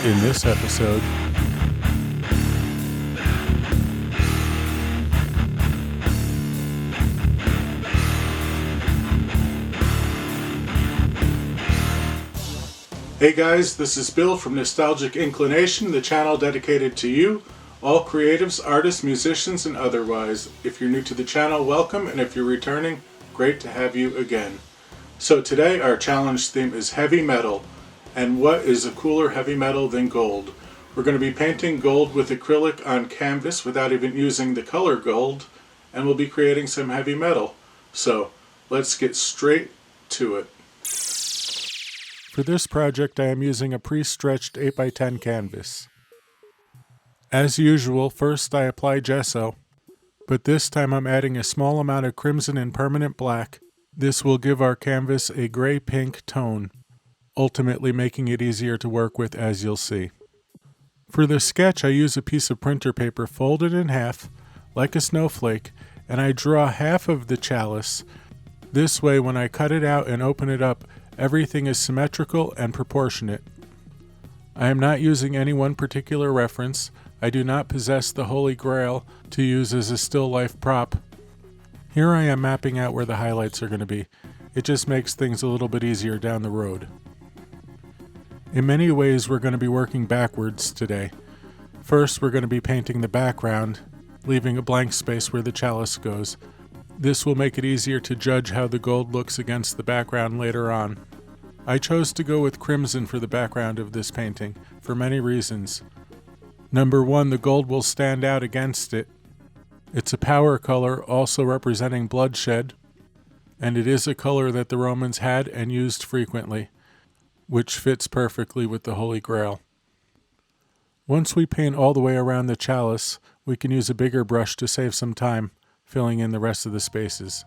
In this episode, hey guys, this is Bill from Nostalgic Inclination, the channel dedicated to you, all creatives, artists, musicians, and otherwise. If you're new to the channel, welcome, and if you're returning, great to have you again. So today our challenge theme is heavy metal, and what is a cooler heavy metal than gold? We're going to be painting gold with acrylic on canvas without even using the color gold, and we'll be creating some heavy metal. So let's get straight to it. For this project, I am using a pre-stretched 8x10 canvas. As usual, first I apply gesso, but this time I'm adding a small amount of crimson and permanent black. This will give our canvas a gray-pink tone, ultimately making it easier to work with, as you'll see. For the sketch, I use a piece of printer paper folded in half, like a snowflake, and I draw half of the chalice. This way, when I cut it out and open it up, everything is symmetrical and proportionate. I am not using any one particular reference. I do not possess the Holy Grail to use as a still life prop. Here I am mapping out where the highlights are going to be. It just makes things a little bit easier down the road. In many ways, we're going to be working backwards today. First, we're going to be painting the background, leaving a blank space where the chalice goes. This will make it easier to judge how the gold looks against the background later on. I chose to go with crimson for the background of this painting, for many reasons. Number one, the gold will stand out against it. It's a power color, also representing bloodshed, and it is a color that the Romans had and used frequently, which fits perfectly with the Holy Grail. Once we paint all the way around the chalice, we can use a bigger brush to save some time, filling in the rest of the spaces.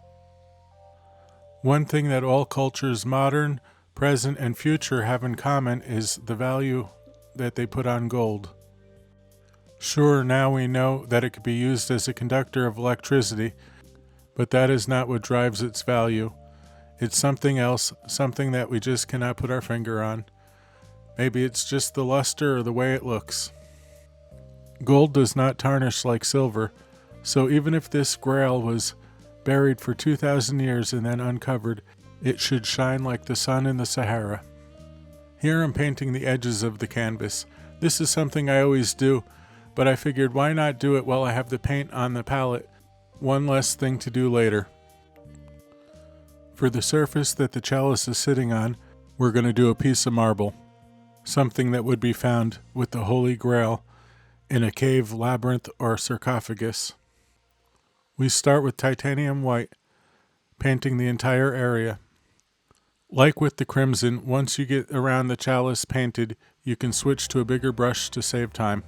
One thing that all cultures, modern, present, and future, have in common is the value that they put on gold. Sure, now we know that it could be used as a conductor of electricity, but that is not what drives its value. It's something else, something that we just cannot put our finger on. Maybe it's just the luster or the way it looks. Gold does not tarnish like silver, so even if this grail was buried for 2,000 years and then uncovered, it should shine like the sun in the Sahara. Here I'm painting the edges of the canvas. This is something I always do, but I figured why not do it while I have the paint on the palette? One less thing to do later. For the surface that the chalice is sitting on, we're going to do a piece of marble, something that would be found with the Holy Grail in a cave, labyrinth, or sarcophagus. We start with titanium white, painting the entire area. Like with the crimson, once you get around the chalice painted, you can switch to a bigger brush to save time.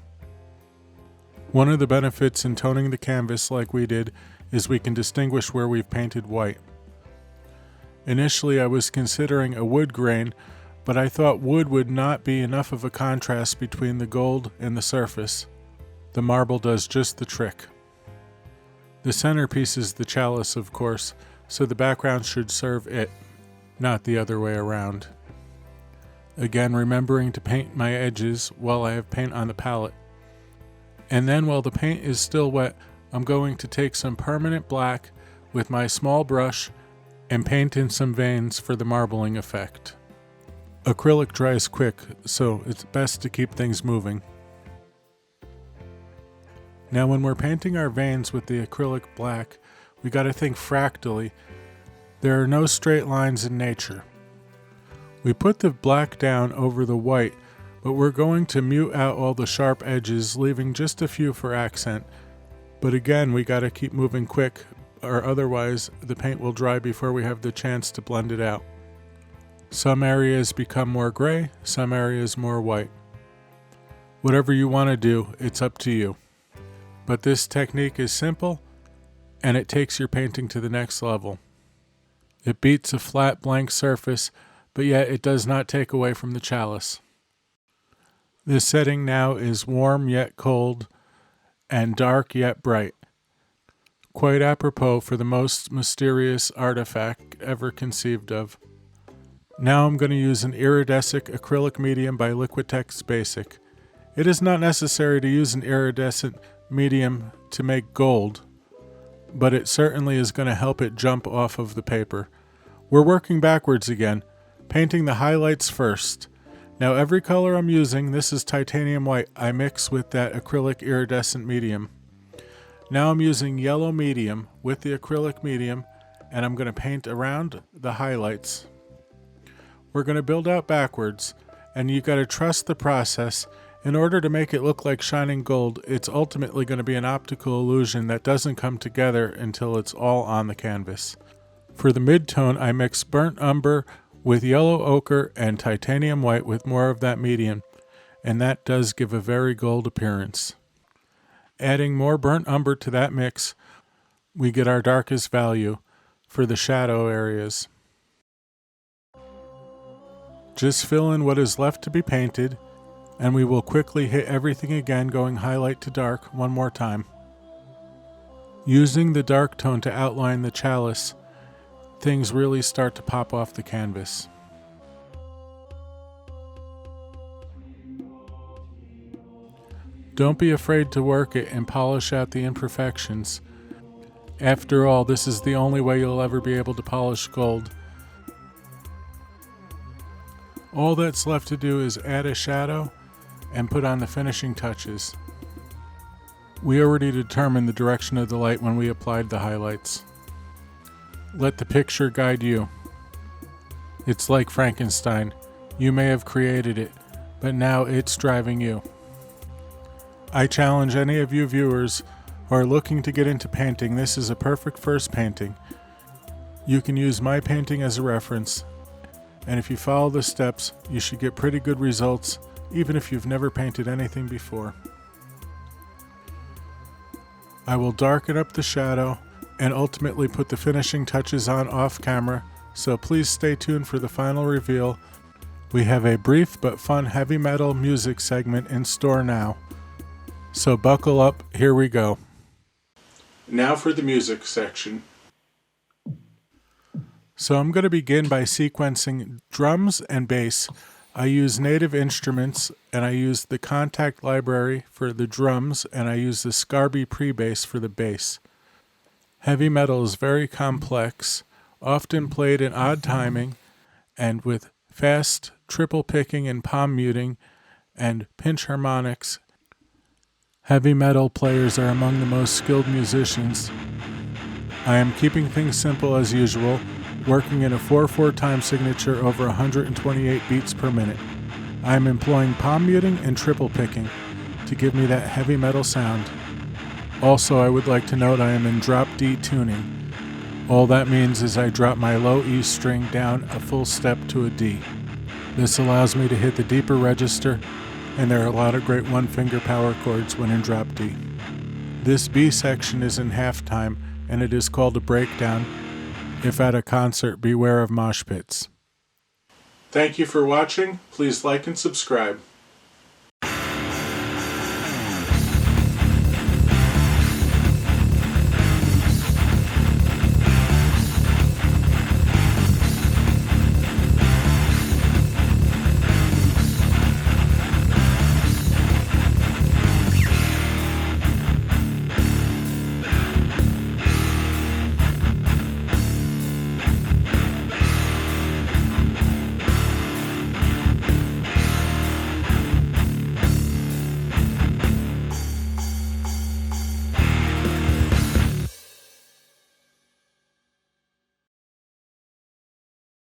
One of the benefits in toning the canvas like we did is we can distinguish where we've painted white. Initially I was considering a wood grain, but I thought wood would not be enough of a contrast between the gold and the surface. The marble does just the trick. The centerpiece is the chalice, of course, so the background should serve it, not the other way around. Again, remembering to paint my edges while I have paint on the palette. And then while the paint is still wet, I'm going to take some permanent black with my small brush and paint in some veins for the marbling effect. Acrylic dries quick, so it's best to keep things moving. Now when we're painting our veins with the acrylic black, we gotta think fractally. There are no straight lines in nature. We put the black down over the white, but we're going to mute out all the sharp edges, leaving just a few for accent. But again, we gotta keep moving quick, or otherwise the paint will dry before we have the chance to blend it out. Some areas become more gray, some areas more white. Whatever you want to do, it's up to you. But this technique is simple, and it takes your painting to the next level. It beats a flat blank surface, but yet it does not take away from the chalice. This setting now is warm yet cold, and dark yet bright. Quite apropos for the most mysterious artifact ever conceived of. Now I'm going to use an iridescent acrylic medium by Liquitex Basic. It is not necessary to use an iridescent medium to make gold, but it certainly is going to help it jump off of the paper. We're working backwards again, painting the highlights first. Now every color I'm using, this is titanium white, I mix with that acrylic iridescent medium. Now I'm using yellow medium with the acrylic medium, and I'm going to paint around the highlights. We're going to build out backwards, and you got to trust the process. In order to make it look like shining gold, it's ultimately going to be an optical illusion that doesn't come together until it's all on the canvas. For the mid-tone, I mix burnt umber with yellow ochre and titanium white with more of that medium, and that does give a very gold appearance. Adding more burnt umber to that mix, we get our darkest value for the shadow areas. Just fill in what is left to be painted, and we will quickly hit everything again, going highlight to dark one more time. Using the dark tone to outline the chalice, things really start to pop off the canvas. Don't be afraid to work it and polish out the imperfections. After all, this is the only way you'll ever be able to polish gold. All that's left to do is add a shadow and put on the finishing touches. We already determined the direction of the light when we applied the highlights. Let the picture guide you. It's like Frankenstein. You may have created it, but now it's driving you. I challenge any of you viewers who are looking to get into painting, this is a perfect first painting. You can use my painting as a reference, and if you follow the steps, you should get pretty good results, even if you've never painted anything before. I will darken up the shadow and ultimately put the finishing touches on off camera, so please stay tuned for the final reveal. We have a brief but fun heavy metal music segment in store now. So buckle up, here we go. Now for the music section. So I'm going to begin by sequencing drums and bass. I use native instruments, and I use the Contact library for the drums, and I use the Scarby pre-bass for the bass. Heavy metal is very complex, often played in odd timing, and with fast triple picking and palm muting and pinch harmonics. Heavy metal players are among the most skilled musicians. I am keeping things simple as usual, working in a 4/4 time signature over 128 beats per minute. I am employing palm muting and triple picking to give me that heavy metal sound. Also, I would like to note I am in drop D tuning. All that means is I drop my low E string down a full step to a D. This allows me to hit the deeper register, and there are a lot of great one-finger power chords when in drop D. This B section is in half time, and it is called a breakdown. If at a concert, beware of mosh pits. Thank you for watching. Please like and subscribe.